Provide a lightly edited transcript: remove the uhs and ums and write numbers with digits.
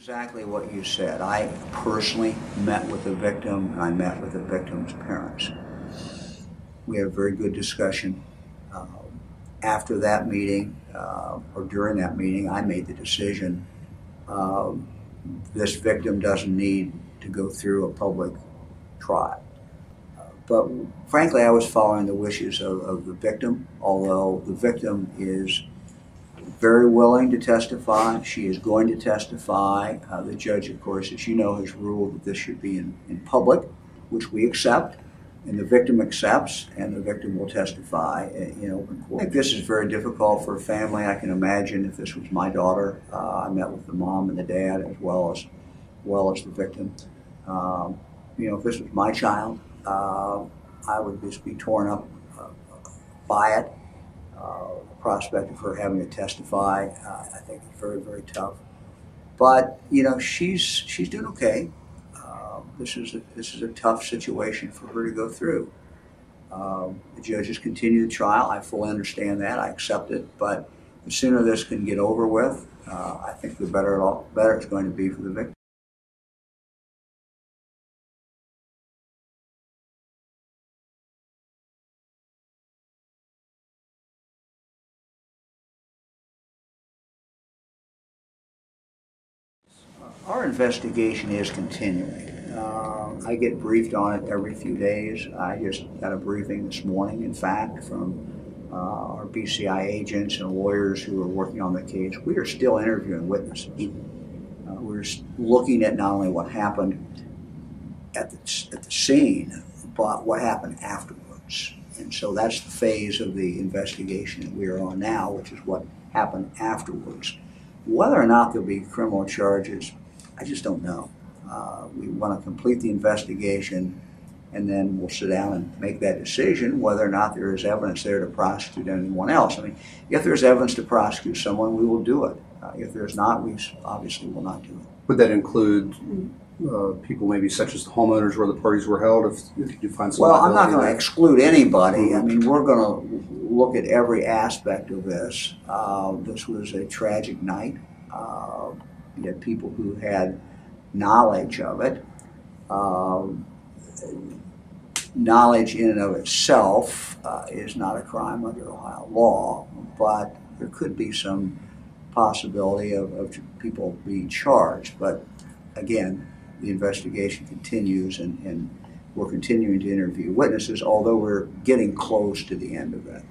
Exactly what you said. I personally met with the victim, and I met with the victim's parents. We had a very good discussion. After that meeting, or during that meeting, I made the decision this victim doesn't need to go through a public trial. But frankly, I was following the wishes of the victim, although the victim is very willing to testify. She is going to testify. The judge, of course, as you know, has ruled that this should be in public, which we accept, and the victim accepts, and the victim will testify in open court. I think this is very difficult for a family. I can imagine if this was my daughter. I met with the mom and the dad as well as the victim. If this was my child, I would just be torn up by it. The prospect of her having to testify, I think is very, very tough. But she's doing okay. This is a tough situation for her to go through. The judges continue the trial. I fully understand that. I accept it. But the sooner this can get over with, I think the better it's going to be for the victim. Our investigation is continuing. I get briefed on it every few days. I just got a briefing this morning, in fact, from our BCI agents and lawyers who are working on the case. We are still interviewing witnesses. We're looking at not only what happened at the scene, but what happened afterwards. And so that's the phase of the investigation that we are on now, which is what happened afterwards. Whether or not there'll be criminal charges, I just don't know. We want to complete the investigation, and then we'll sit down and make that decision whether or not there is evidence there to prosecute anyone else. I mean, if there's evidence to prosecute someone, we will do it. If there's not, we obviously will not do it. Would that include people maybe such as the homeowners where the parties were held, if you find some? Well, I'm not going to exclude anybody. I mean, we're going to look at every aspect of this. This was a tragic night. You had people who had knowledge of it. Knowledge in and of itself is not a crime under Ohio law, but there could be some possibility of people being charged. But again, the investigation continues, and we're continuing to interview witnesses, although we're getting close to the end of it.